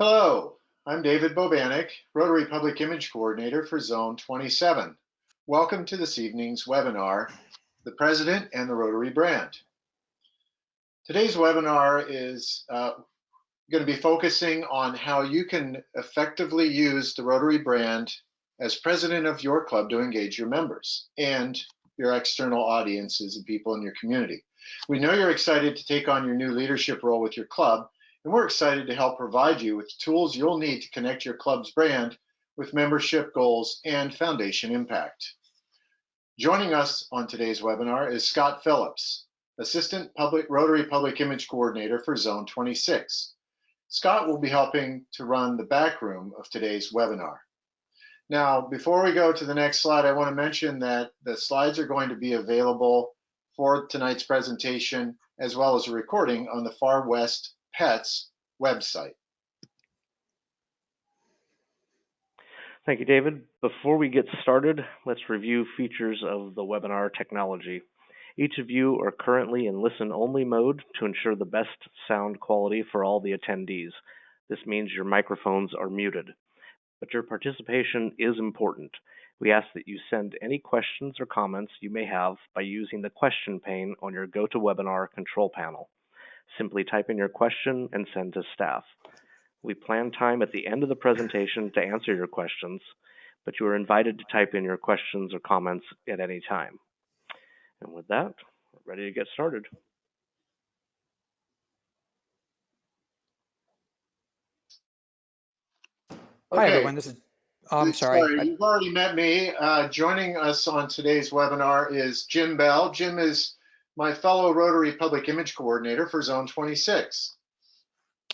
Hello, I'm David Bobanek, Rotary Public Image Coordinator for Zone 27. Welcome to this evening's webinar, The President and the Rotary Brand. Today's webinar is going to be focusing on how you can effectively use the Rotary brand as president of your club to engage your members and your external audiences and people in your community. We know you're excited to take on your new leadership role with your club, and we're excited to help provide you with tools you'll need to connect your club's brand with membership goals and foundation impact. Joining us on today's webinar is Scott Phillips, Assistant Rotary Public Image Coordinator for Zone 26. Scott will be helping to run the back room of today's webinar. Now, before we go to the next slide, I want to mention that the slides are going to be available for tonight's presentation, as well as a recording on the Far West Pets website. Thank you, David. Before we get started, let's review features of the webinar technology. Each of you are currently in listen-only mode to ensure the best sound quality for all the attendees. This means your microphones are muted, but your participation is important. We ask that you send any questions or comments you may have by using the question pane on your GoToWebinar control panel. Simply type in your question and send to staff. We plan time at the end of the presentation to answer your questions, but you are invited to type in your questions or comments at any time. And with that, we're ready to get started. Hi, everyone. This is, I'm sorry. You've already met me. Joining us on today's webinar is Jim Bell. Jim is my fellow Rotary Public Image Coordinator for Zone 26.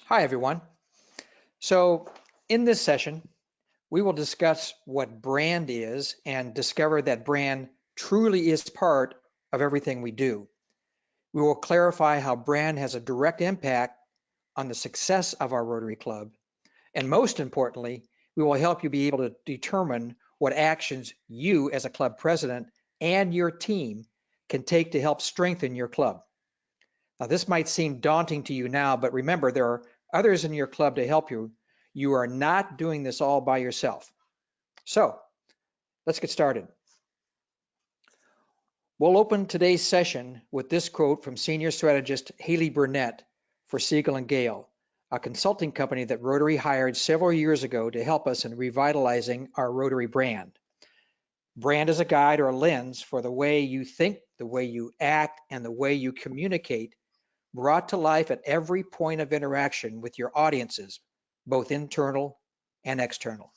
Hi, everyone. So in this session, we will discuss what brand is and discover that brand truly is part of everything we do. We will clarify how brand has a direct impact on the success of our Rotary Club. And most importantly, we will help you be able to determine what actions you as a club president and your team can take to help strengthen your club. Now, this might seem daunting to you now, but remember, there are others in your club to help you. You are not doing this all by yourself. So let's get started. We'll open today's session with this quote from senior strategist Haley Burnett for Siegel and Gale, a consulting company that Rotary hired several years ago to help us in revitalizing our Rotary brand. Brand is a guide or a lens for the way you think, the way you act, and the way you communicate, brought to life at every point of interaction with your audiences, both internal and external.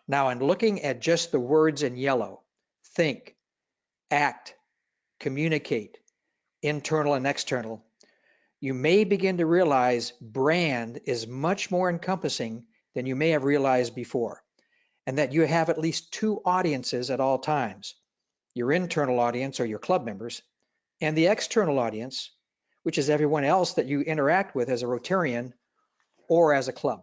Now, in looking at just the words in yellow, think, act, communicate, internal and external, you may begin to realize brand is much more encompassing than you may have realized before, and that you have at least two audiences at all times, your internal audience or your club members, and the external audience, which is everyone else that you interact with as a Rotarian or as a club.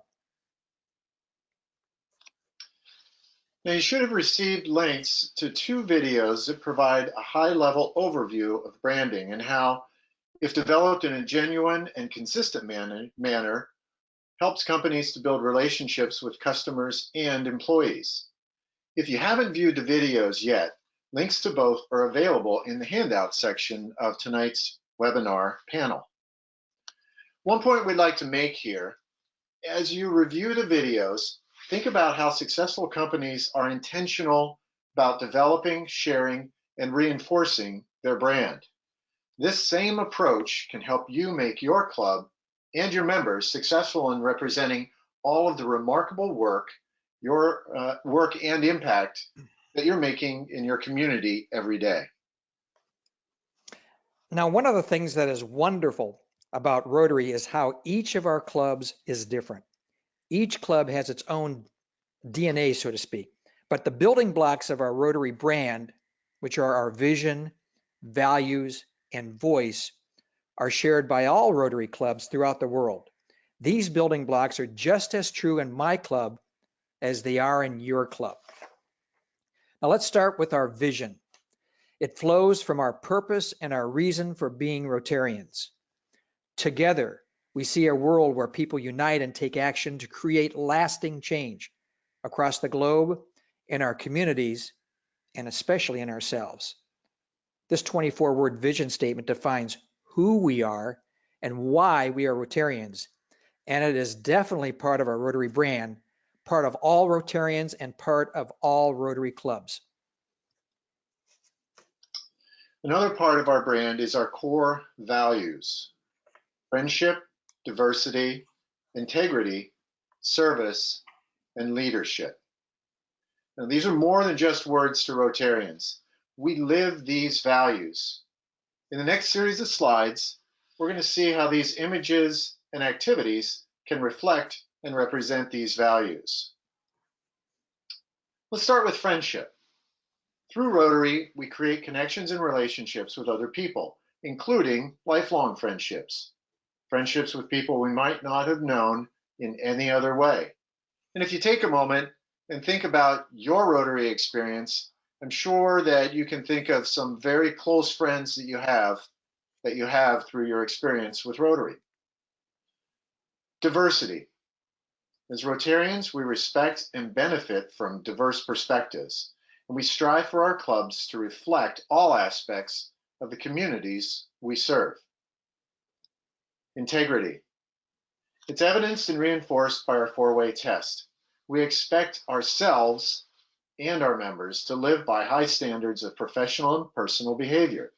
Now, you should have received links to two videos that provide a high-level overview of branding and how, if developed in a genuine and consistent manner, helps companies to build relationships with customers and employees. If you haven't viewed the videos yet, links to both are available in the handout section of tonight's webinar panel. One point we'd like to make here, as you review the videos, think about how successful companies are intentional about developing, sharing, and reinforcing their brand. This same approach can help you make your club and your members successful in representing all of the remarkable work, your work and impact that you're making in your community every day. Now, one of the things that is wonderful about Rotary is how each of our clubs is different. Each club has its own DNA, so to speak, but the building blocks of our Rotary brand, which are our vision, values, and voice, are shared by all Rotary clubs throughout the world. These building blocks are just as true in my club as they are in your club. Now let's start with our vision. It flows from our purpose and our reason for being Rotarians. Together, We see a world where people unite and take action to create lasting change across the globe, in our communities, and especially in ourselves. This 24-word vision statement defines who we are and why we are Rotarians, and it is definitely part of our Rotary brand, part of all Rotarians and part of all Rotary clubs. Another part of our brand is our core values: friendship, diversity, integrity, service, and leadership. Now, these are more than just words to Rotarians. We live these values. In the next series of slides, we're going to see how these images and activities can reflect and represent these values. Let's start with friendship. Through Rotary, we create connections and relationships with other people, including lifelong friendships. Friendships with people we might not have known in any other way. And if you take a moment and think about your Rotary experience, I'm sure that you can think of some very close friends that you have through your experience with Rotary. Diversity. As Rotarians, we respect and benefit from diverse perspectives, and we strive for our clubs to reflect all aspects of the communities we serve. Integrity. It's evidenced and reinforced by our four-way test. We expect ourselves and our members to live by high standards of professional and personal behavior.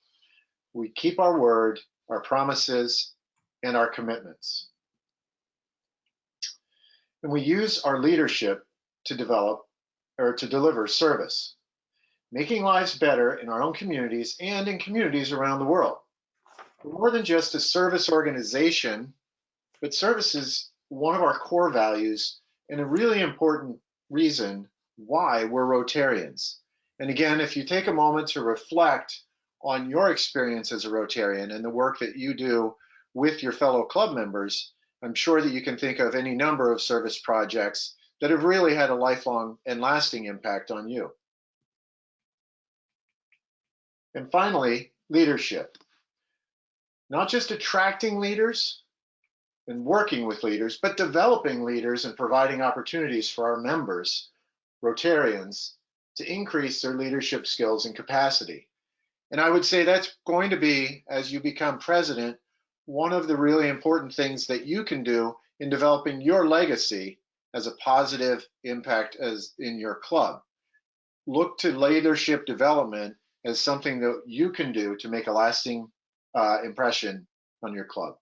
We keep our word, our promises, and our commitments. And we use our leadership to deliver service, making lives better in our own communities and in communities around the world. We're more than just a service organization, but service is one of our core values and a really important reason why we're Rotarians. And again, if you take a moment to reflect on your experience as a Rotarian and the work that you do with your fellow club members, I'm sure that you can think of any number of service projects that have really had a lifelong and lasting impact on you. And finally, leadership. Not just attracting leaders and working with leaders, but developing leaders and providing opportunities for our members, Rotarians, to increase their leadership skills and capacity. And I would say that's going to be, as you become president, one of the really important things that you can do in developing your legacy as a positive impact as in your club. Look to leadership development as something that you can do to make a lasting impression on your club.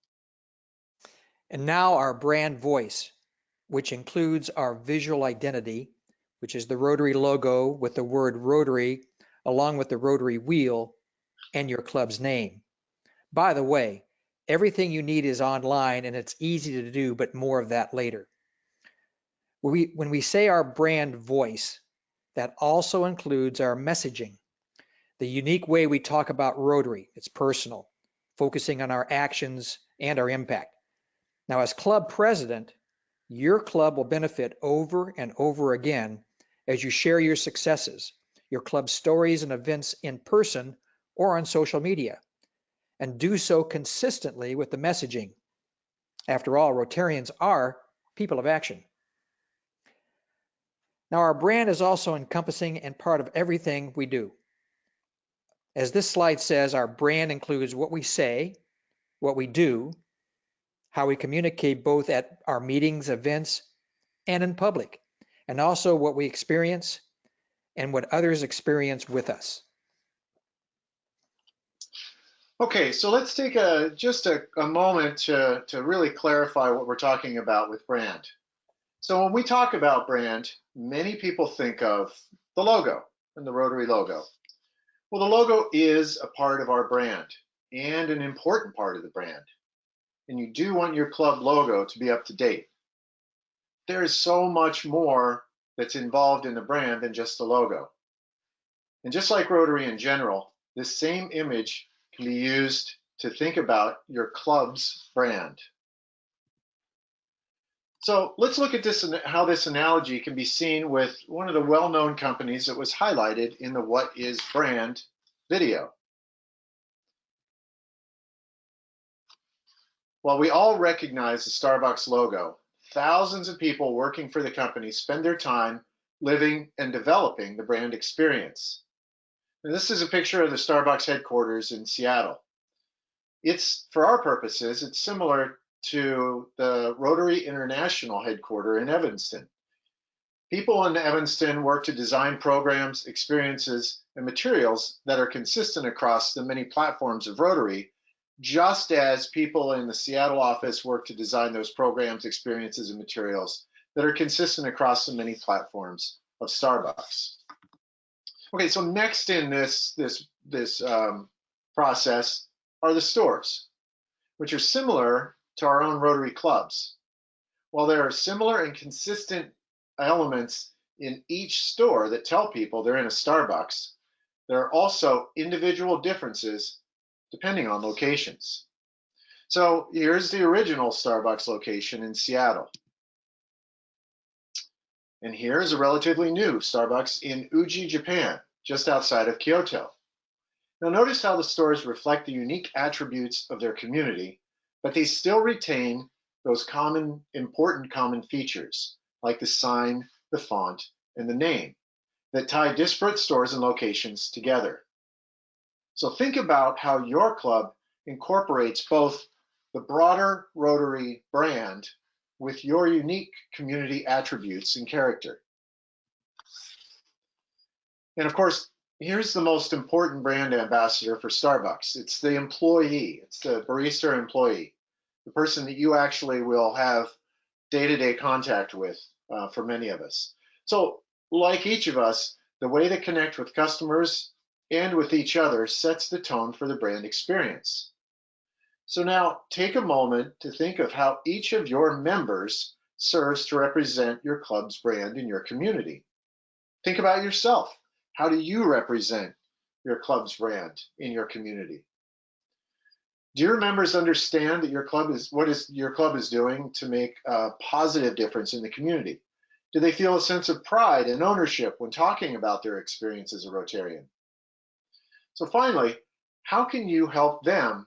And now our brand voice, which includes our visual identity, which is the Rotary logo with the word Rotary, along with the Rotary wheel and your club's name. By the way, everything you need is online and it's easy to do, but more of that later. When we say our brand voice, that also includes our messaging, the unique way we talk about Rotary. It's personal, focusing on our actions and our impact. Now, as club president, your club will benefit over and over again as you share your successes, your club stories and events in person or on social media, and do so consistently with the messaging. After all, Rotarians are people of action. Now, our brand is also encompassing and part of everything we do. As this slide says, our brand includes what we say, what we do, how we communicate both at our meetings, events, and in public, and also what we experience and what others experience with us. Okay, so let's take just a moment to really clarify what we're talking about with brand. So when we talk about brand, many people think of the logo and the Rotary logo. Well, the logo is a part of our brand and an important part of the brand. And you do want your club logo to be up to date. There is so much more that's involved in the brand than just the logo. And just like Rotary in general, this same image can be used to think about your club's brand. So let's look at this and how this analogy can be seen with one of the well-known companies that was highlighted in the What is Brand video. While we all recognize the Starbucks logo, thousands of people working for the company spend their time living and developing the brand experience. And this is a picture of the Starbucks headquarters in Seattle. For our purposes, it's similar to the Rotary International headquarters in Evanston. People in Evanston work to design programs, experiences, and materials that are consistent across the many platforms of Rotary, just as people in the Seattle office work to design those programs, experiences, and materials that are consistent across the many platforms of Starbucks. Okay, so next in this process are the stores, which are similar to our own Rotary clubs. While there are similar and consistent elements in each store that tell people they're in a Starbucks, there are also individual differences depending on locations. So here's the original Starbucks location in Seattle. And here's a relatively new Starbucks in Uji, Japan, just outside of Kyoto. Now notice how the stores reflect the unique attributes of their community, but they still retain those important common features, like the sign, the font, and the name, that tie disparate stores and locations together. So think about how your club incorporates both the broader Rotary brand with your unique community attributes and character. And of course, here's the most important brand ambassador for Starbucks. It's the employee. It's the barista employee, the person that you actually will have day-to-day contact with for many of us. So like each of us, the way to connect with customers and with each other sets the tone for the brand experience. So now take a moment to think of how each of your members serves to represent your club's brand in your community. Think about yourself. How do you represent your club's brand in your community? Do your members understand that your club is doing to make a positive difference in the community? Do they feel a sense of pride and ownership when talking about their experience as a Rotarian? So finally, how can you help them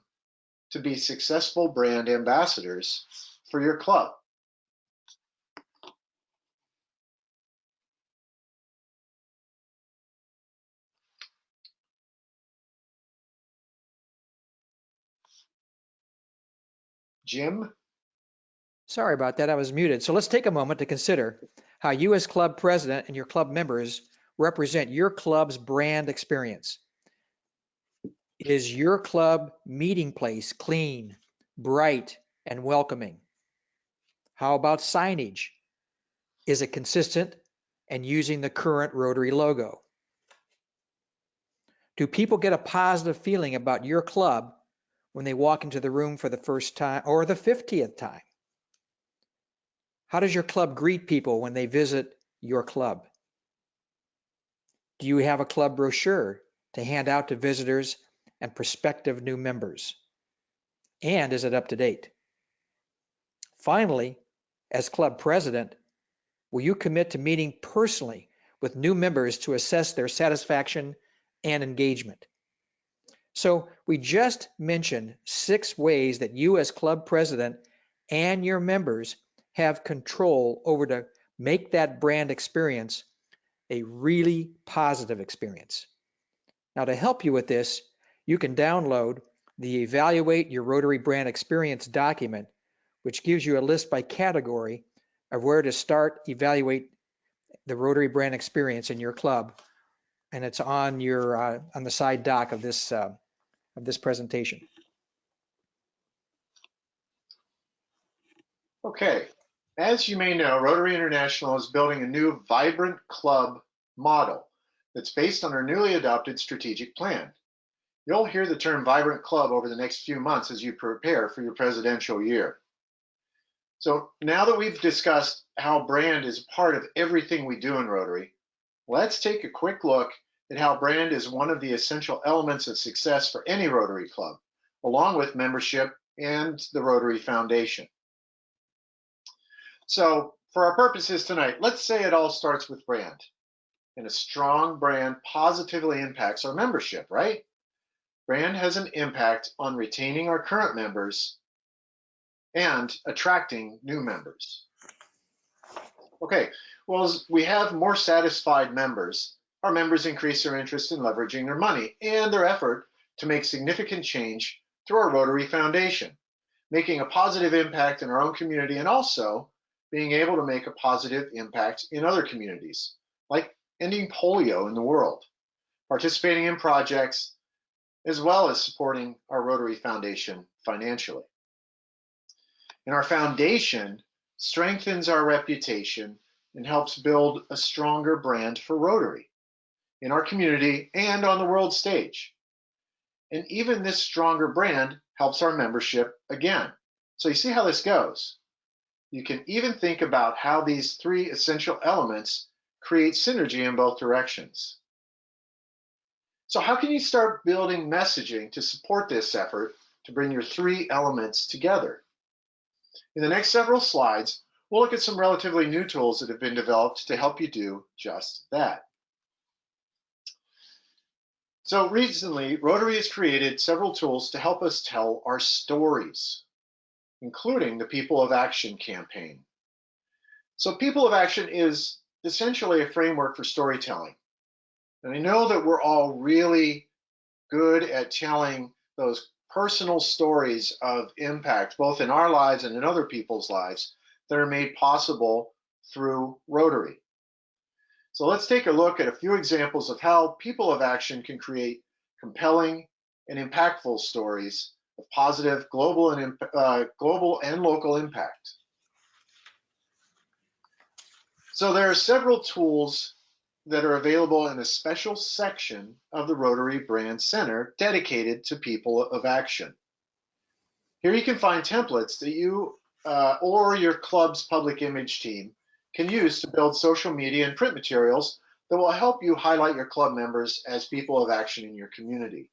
to be successful brand ambassadors for your club? Jim? Sorry about that, I was muted. So let's take a moment to consider how you as club president and your club members represent your club's brand experience. Is your club meeting place clean, bright, and welcoming? How about signage? Is it consistent and using the current Rotary logo? Do people get a positive feeling about your club when they walk into the room for the first time or the 50th time? How does your club greet people when they visit your club? Do you have a club brochure to hand out to visitors and prospective new members? And is it up to date? Finally, as club president, will you commit to meeting personally with new members to assess their satisfaction and engagement? So we just mentioned 6 ways that you as club president and your members have control over to make that brand experience a really positive experience. Now, to help you with this, you can download the Evaluate Your Rotary Brand Experience document, which gives you a list by category of where to start evaluate the Rotary brand experience in your club, and it's on your on the side doc of this presentation. Okay, as you may know, Rotary International is building a new vibrant club model that's based on our newly adopted strategic plan. You'll hear the term vibrant club over the next few months as you prepare for your presidential year. So now that we've discussed how brand is part of everything we do in Rotary, let's take a quick look at how brand is one of the essential elements of success for any Rotary club, along with membership and the Rotary Foundation. So for our purposes tonight, let's say it all starts with brand. And a strong brand positively impacts our membership, right? Brand has an impact on retaining our current members and attracting new members. Okay, well, as we have more satisfied members, our members increase their interest in leveraging their money and their effort to make significant change through our Rotary Foundation, making a positive impact in our own community and also being able to make a positive impact in other communities, like ending polio in the world, participating in projects, as well as supporting our Rotary Foundation financially. And our foundation strengthens our reputation and helps build a stronger brand for Rotary in our community and on the world stage. And even this stronger brand helps our membership again. So you see how this goes. You can even think about how these three essential elements create synergy in both directions. So how can you start building messaging to support this effort to bring your three elements together? In the next several slides, we'll look at some relatively new tools that have been developed to help you do just that. So recently, Rotary has created several tools to help us tell our stories, including the People of Action campaign. So People of Action is essentially a framework for storytelling. And I know that we're all really good at telling those personal stories of impact, both in our lives and in other people's lives, that are made possible through Rotary. So let's take a look at a few examples of how People of Action can create compelling and impactful stories of positive global and local impact. So there are several tools that are available in a special section of the Rotary Brand Center dedicated to People of Action. Here you can find templates that you or your club's public image team can use to build social media and print materials that will help you highlight your club members as people of action in your community.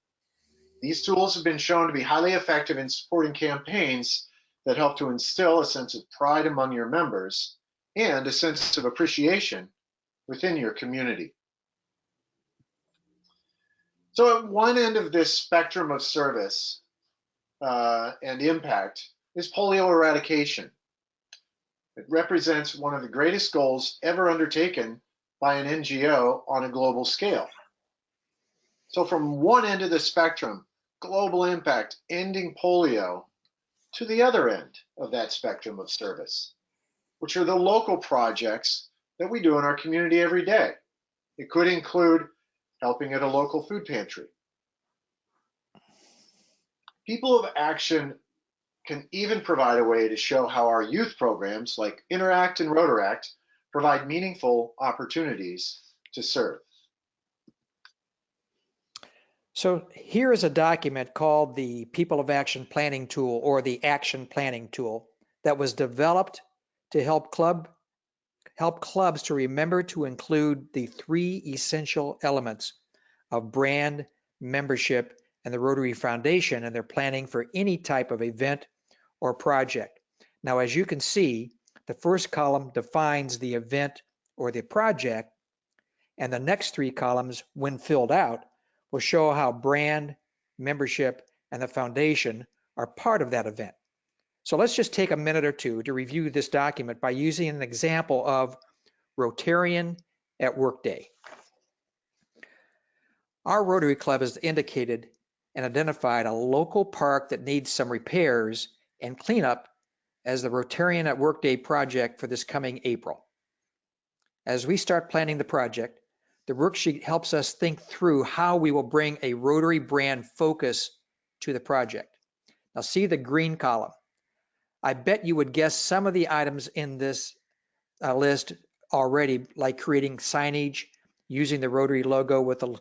These tools have been shown to be highly effective in supporting campaigns that help to instill a sense of pride among your members and a sense of appreciation within your community. So at one end of this spectrum of service and impact is polio eradication. It represents one of the greatest goals ever undertaken by an NGO on a global scale. So from one end of the spectrum, global impact, ending polio, to the other end of that spectrum of service, which are the local projects that we do in our community every day. It could include helping at a local food pantry. People of Action can even provide a way to show how our youth programs like Interact and Rotaract provide meaningful opportunities to serve. So here is a document called the People of Action Planning Tool, or the Action Planning Tool, that was developed to help clubs to remember to include the three essential elements of brand, membership, and the Rotary Foundation in their planning for any type of event or project. Now, as you can see, the first column defines the event or the project, and the next three columns, when filled out, will show how brand, membership, and the foundation are part of that event. So let's just take a minute or two to review this document by using an example of Rotarian at Workday. Our Rotary Club has indicated and identified a local park that needs some repairs and cleanup as the Rotarian at Workday project for this coming April. As we start planning the project, the worksheet helps us think through how we will bring a Rotary brand focus to the project. Now see the green column. I bet you would guess some of the items in this list already, like creating signage, using the Rotary logo with the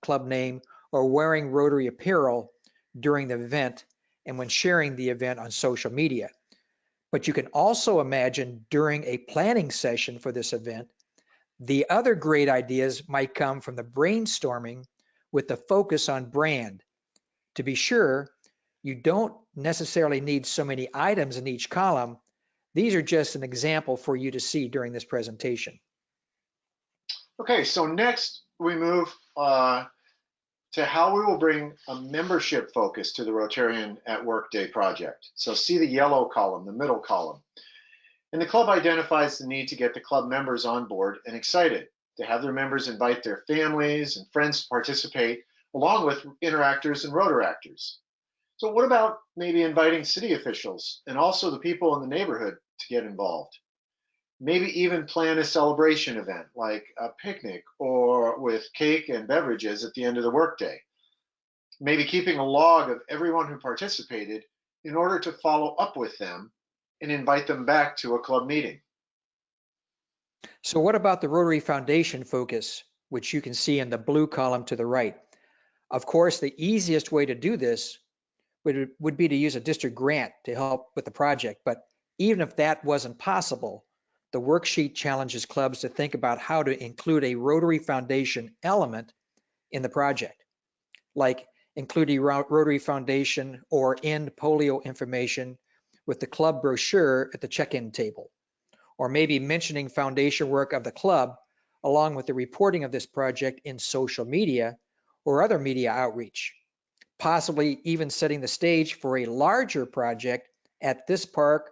club name, or wearing Rotary apparel during the event and when sharing the event on social media. But you can also imagine during a planning session for this event, the other great ideas might come from the brainstorming with the focus on brand. To be sure, you don't necessarily need so many items in each column. These are just an example for you to see during this presentation. Okay, so next we move to how we will bring a membership focus to the Rotarian at Work Day project. So see the yellow column, the middle column. And the club identifies the need to get the club members on board and excited to have their members invite their families and friends to participate, along with interactors and Rotaractors. So what about maybe inviting city officials and also the people in the neighborhood to get involved? Maybe even plan a celebration event like a picnic or with cake and beverages at the end of the workday. Maybe keeping a log of everyone who participated in order to follow up with them and invite them back to a club meeting. So what about the Rotary Foundation focus, which you can see in the blue column to the right? Of course, the easiest way to do this would be to use a district grant to help with the project. But even if that wasn't possible, the worksheet challenges clubs to think about how to include a Rotary Foundation element in the project, like including Rotary Foundation or End Polio information with the club brochure at the check-in table, or maybe mentioning foundation work of the club along with the reporting of this project in social media or other media outreach, possibly even setting the stage for a larger project at this park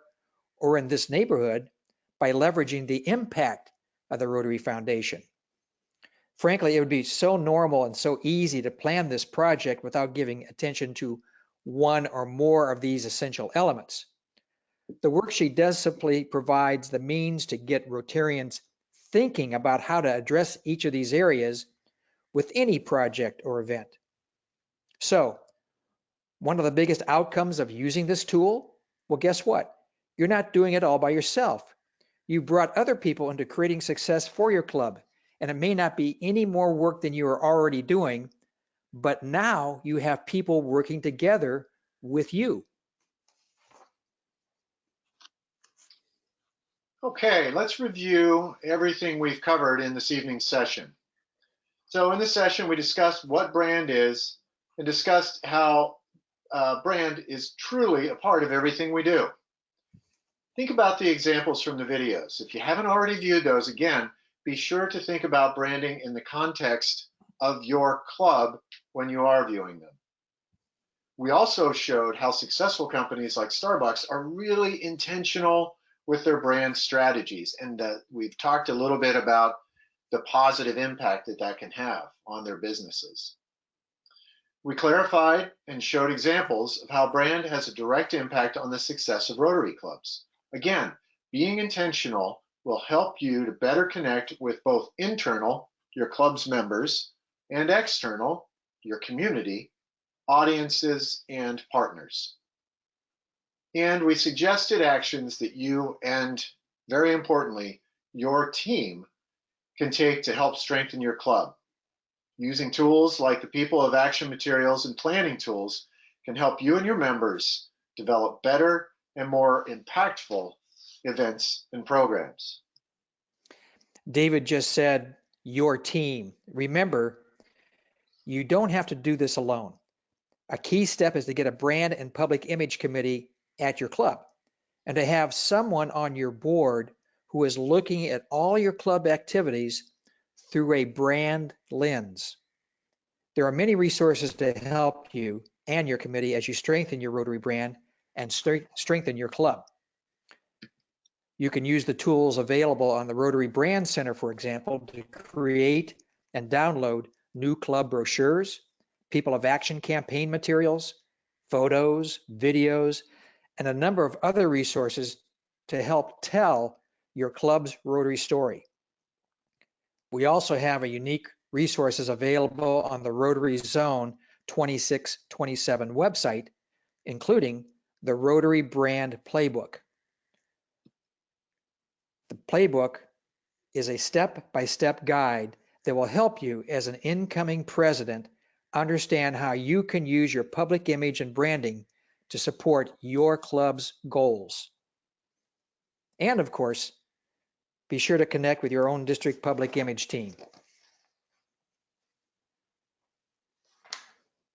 or in this neighborhood by leveraging the impact of the Rotary Foundation. Frankly, it would be so normal and so easy to plan this project without giving attention to one or more of these essential elements. The worksheet does simply provides the means to get Rotarians thinking about how to address each of these areas with any project or event. So, one of the biggest outcomes of using this tool? Well, guess what? You're not doing it all by yourself. You brought other people into creating success for your club, and it may not be any more work than you are already doing, but now you have people working together with you. Okay, let's review everything we've covered in this evening's session. So in this session, we discussed what brand is and discussed how brand is truly a part of everything we do. Think about the examples from the videos. If you haven't already viewed those, again, be sure to think about branding in the context of your club when you are viewing them. We also showed how successful companies like Starbucks are really intentional with their brand strategies, and we've talked a little bit about the positive impact that that can have on their businesses. We clarified and showed examples of how brand has a direct impact on the success of Rotary clubs. Again, being intentional will help you to better connect with both internal, your club's members, and external, your community, audiences, and partners. And we suggested actions that you and, very importantly, your team can take to help strengthen your club. Using tools like the People of Action materials and planning tools can help you and your members develop better and more impactful events and programs. David just said, your team. Remember, you don't have to do this alone. A key step is to get a brand and public image committee at your club and to have someone on your board who is looking at all your club activities through a brand lens. There are many resources to help you and your committee as you strengthen your Rotary brand and strengthen your club. You can use the tools available on the Rotary Brand Center, for example, to create and download new club brochures, People of Action campaign materials, photos, videos, and a number of other resources to help tell your club's Rotary story. We also have a unique resources available on the Rotary Zone 2627 website, including the Rotary Brand Playbook. The playbook is a step-by-step guide that will help you as an incoming president understand how you can use your public image and branding to support your club's goals. And of course, be sure to connect with your own district public image team.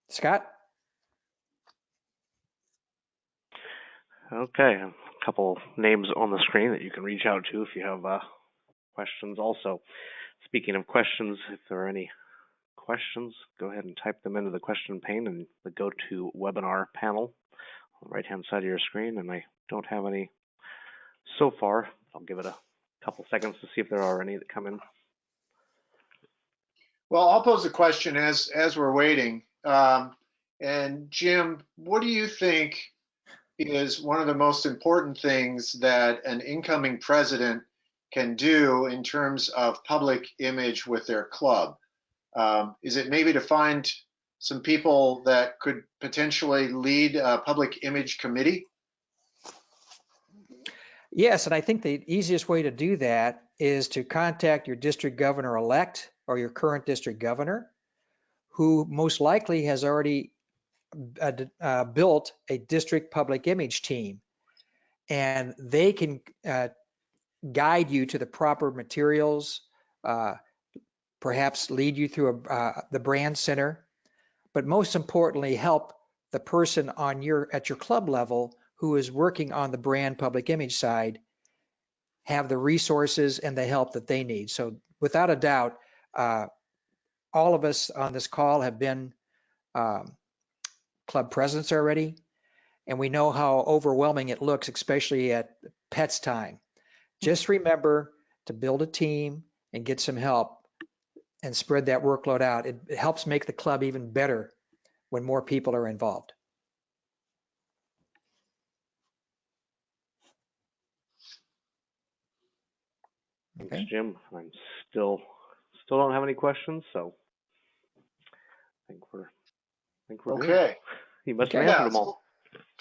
Scott? Okay, a couple names on the screen that you can reach out to if you have questions also. Speaking of questions, if there are any questions, go ahead and type them into the question pane and the Go to Webinar panel on the right-hand side of your screen. And I don't have any so far. I'll give it a couple seconds to see if there are any that come in. Well, I'll pose a question as we're waiting. And Jim, what do you think is one of the most important things that an incoming president can do in terms of public image with their club? Is it maybe to find some people that could potentially lead a public image committee? Yes, and I think the easiest way to do that is to contact your district governor-elect or your current district governor, who most likely has already built a district public image team. And they can guide you to the proper materials, perhaps lead you through the brand center, but most importantly, help the person at your club level who is working on the brand public image side have the resources and the help that they need. So without a doubt, all of us on this call have been club presidents already, and we know how overwhelming it looks, especially at Pets time. Just remember to build a team and get some help and spread that workload out. It helps make the club even better when more people are involved. Thanks, Okay. Jim. I'm still don't have any questions, so I think we're good. Okay. You must have Okay. answered them all.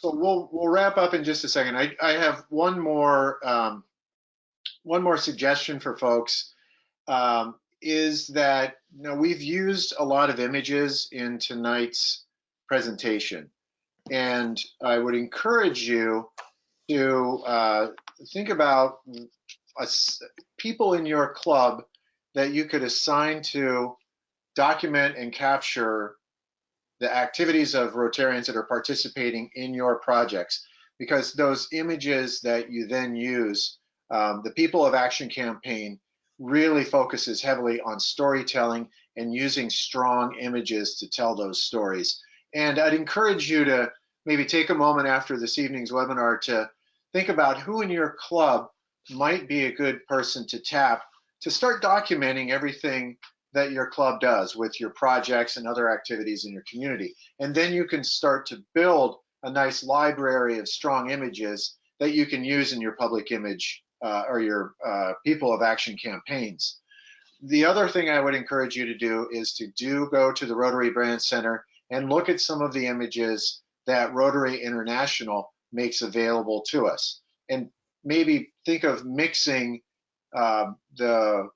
So we'll wrap up in just a second. I have one more suggestion for folks. Is that we've used a lot of images in tonight's presentation, and I would encourage you to think about people in your club that you could assign to document and capture the activities of Rotarians that are participating in your projects, because those images that you then use, the People of Action campaign really focuses heavily on storytelling and using strong images to tell those stories. And I'd encourage you to maybe take a moment after this evening's webinar to think about who in your club might be a good person to tap to start documenting everything that your club does with your projects and other activities in your community. And then you can start to build a nice library of strong images that you can use in your public image or your People of Action campaigns. The other thing I would encourage you to do is to go to the Rotary Brand Center and look at some of the images that Rotary International makes available to us. And maybe think of mixing the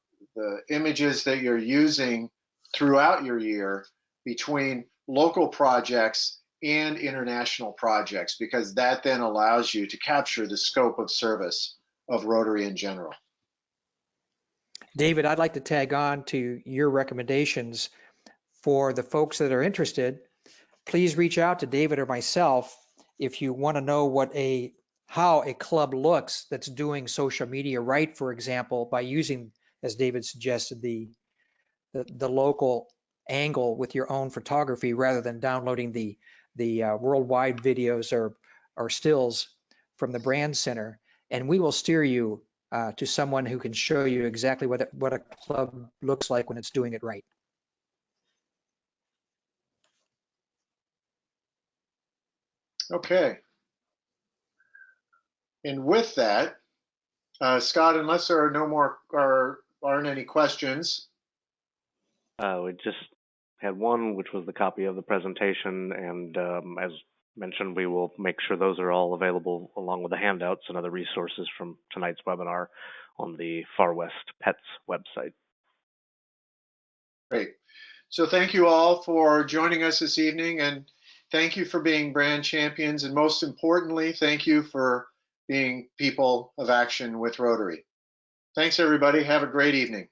images that you're using throughout your year between local projects and international projects, because that then allows you to capture the scope of service of Rotary in general. David, I'd like to tag on to your recommendations for the folks that are interested. Please reach out to David or myself if you want to know how a club looks that's doing social media right, for example, by using, as David suggested, the local angle with your own photography rather than downloading the worldwide videos or stills from the brand center. And we will steer you to someone who can show you exactly what a club looks like when it's doing it right. Okay. And with that, Scott, unless there are no more aren't any questions. We just had one, which was the copy of the presentation, and as mentioned, we will make sure those are all available along with the handouts and other resources from tonight's webinar on the Far West Pets website. Great. So thank you all for joining us this evening, and thank you for being brand champions, and most importantly, thank you for being people of action with Rotary. Thanks, everybody. Have a great evening.